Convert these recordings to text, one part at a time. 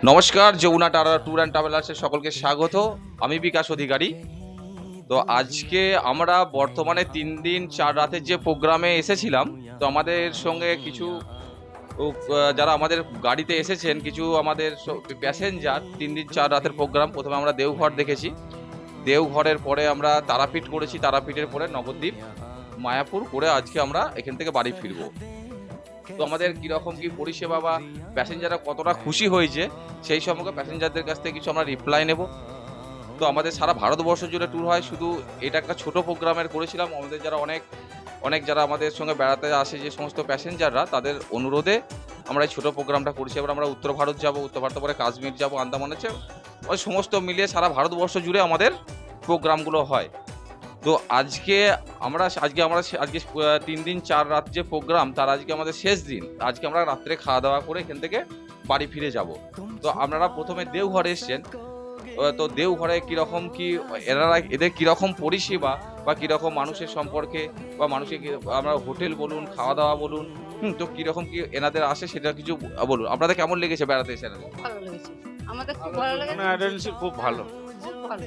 নমস্কার, Jamuna টারা tour and ট্রাভেলার্সের সকলকে স্বাগত। আমি বিকাশ অধিকারী। তো আজকে আমরা বর্তমানে ৩ দিন ৪ রাতের যে প্রোগ্রামে এসেছিলাম, তো আমাদের সঙ্গে কিছু যারা আমাদের গাড়িতে এসেছেন, কিছু আমাদের প্যাসেঞ্জার ৩ দিন ৪ রাতের প্রোগ্রাম। প্রথমে আমরা দেওঘর দেখেছি। দেওঘরের পরে আমরা তারাপীঠ করেছি, তারাপীঠের পরে নবদ্বীপ, মায়াপুর করে আজকে আমরা এখান থেকে বাড়ি ফিরবো। তো আমাদের কিরকম কি পরিষেবা বা প্যাসেঞ্জাররা কতটা খুশি হয়েছে সেই সম্পর্কে প্যাসেঞ্জারদের কাছ থেকে কিছু আমরা রিপ্লাই নেব। তো আমাদের সারা ভারতবর্ষ জুড়ে ট্যুর হয়, শুধু এটা একটা ছোট প্রোগ্রামের করেছিলাম। আমাদের যারা অনেক অনেক যারা আমাদের সঙ্গে বেড়াতে আসে, যে সমস্ত প্যাসেঞ্জাররা, তাদের অনুরোধে আমরা এই ছোট প্রোগ্রামটা করেছি। এবার আমরা উত্তর ভারত যাব, উত্তর ভারতের পরে কাশ্মীর যাব, আন্দামান আছে, ওই সমস্ত মিলিয়ে সারা ভারতবর্ষ জুড়ে আমাদের প্রোগ্রামগুলো হয়। তো আজকে ৩ দিন ৪ রাত যে প্রোগ্রাম, তার আজকে আমাদের শেষ দিন। আজকে আমরা রাত্রে খাওয়া দাওয়া করে এখান থেকে বাড়ি ফিরে যাব। তো আপনারা প্রথমে দেওঘরে এসছেন। তো দেওঘরে কিরকম কি এদের কিরকম পরিষেবা বা কিরকম মানুষের সম্পর্কে বা মানুষের আমরা হোটেল বলুন, খাওয়া দাওয়া বলুন, তো কিরকম কি এনাদের আসে সেটা কিছু বলুন। আপনাদের কেমন লেগেছে বেড়াতে এসে এনাদের? ভালো লেগেছে। আমাদের খুব ভালো লেগেছে। এজেন্সি খুব ভালো। খুব ভালো।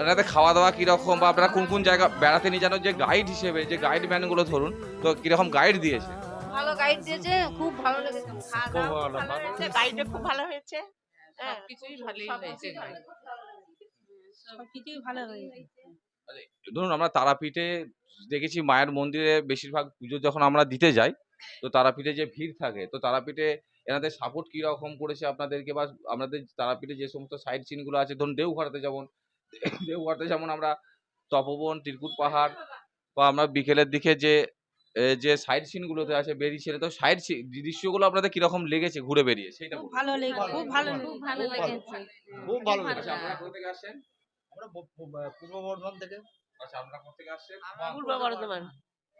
এনাদের খাওয়া দাওয়া কিরকম, বা আপনারা কোন কোন জায়গা বেড়াতে নিয়ে যান, যে গাইড হিসেবে যে গাইড ম্যান গুলো ধরুন, তো কিরকম গাইড দিয়েছে? ভালো গাইড দিয়েছে, খুব ভালো লেগেছে। খাওয়া খুব দাওয়া ভালো, ভালো ভালো। হয়েছে, গাইডে খুব ভালো হয়েছে। হ্যাঁ, সবকিছুই ভালোই হয়েছে। সবকিছুই ভালো হয়েছে। ধরুন আমরা তারাপীঠে দেখেছি, মায়ের মন্দিরে বেশিরভাগ পুজো যখন আমরা দিতে যাই, তো তারাপীঠে যে ভিড় থাকে, তো তারাপীঠে এনাদের সাপোর্ট কিরকম করেছে আপনাদেরকে, বা আপনাদের তারাপীঠে যে সমস্ত সাইট সিন গুলো আছে, ধরুন দেওঘরতে যেমন আমরা তপবন, ত্রিকুট পাহাড়, বা আমরা বিকেলের দিকে যে সাইট সিন গুলোতে আছে বেরিয়েছিল, তো দৃশ্যগুলো আপনাদের কিরকম লেগেছে ঘুরে বেরিয়ে, সেটা বলুন। ভালো লেগেছে, খুব ভালো খুব ভালো খুব ভালো। লেগেছে। খুব ভালো ভালো লেগেছে। আচ্ছা, আপনারা কোথা থেকে আসছেন? আমরা পূর্ব বর্ধমান থেকে। আচ্ছা, আপনারা কোথা থেকে আসছেন? পূর্ব বর্ধমান।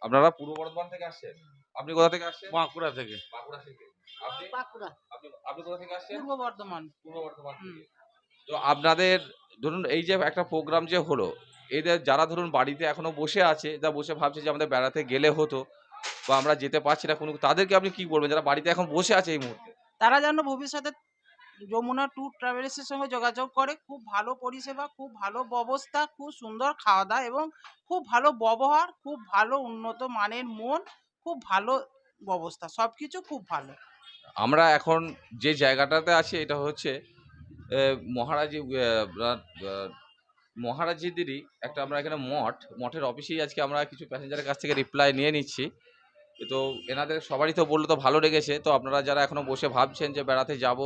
আপনারা পূর্ব বর্ধমান থেকে আসছেন। আপনি কোথা থেকে আসছেন? বাঁকুড়া থেকে। বাঁকুড়া থেকে। আপনি বাঁকুড়া। আপনি আপনি কোথা থেকে আসছেন? পূর্ব বর্ধমান। পূর্ব বর্ধমান থেকে। তো আপনাদের ধরুন এই যে একটা প্রোগ্রাম যে হলো, এদের যারা ধরুন বাড়িতে এখনো বসে আছে, যা বসে ভাবছে যে আমাদের বেড়াতে গেলে হতো, বা আমরা যেতে পারছি না কোনো, তাদেরকে আপনি কি বলবেন যারা বাড়িতে এখন বসে আছে এই মুহূর্তে? তারা যেন ভবিষ্যতে যমুনা ট্যুর ট্রাভেলসের সঙ্গে যোগাযোগ করে। খুব ভালো পরিষেবা, খুব ভালো ব্যবস্থা, খুব সুন্দর খাওয়া দাওয়া এবং খুব ভালো ব্যবহার, খুব ভালো উন্নত মানের মন, খুব ভালো ব্যবস্থা, সবকিছু খুব ভালো। আমরা এখন যে জায়গাটাতে আছি এটা হচ্ছে মহারাজি মহারাজেদেরই একটা, আমরা এখানে মঠের অফিসেই আজকে আমরা কিছু প্যাসেঞ্জারের কাছ থেকে রিপ্লাই নিয়ে নিচ্ছি। তো এনাদের সবারই তো বললো তো ভালো লেগেছে। তো আপনারা যারা এখনো বসে ভাবছেন যে বেড়াতে যাব,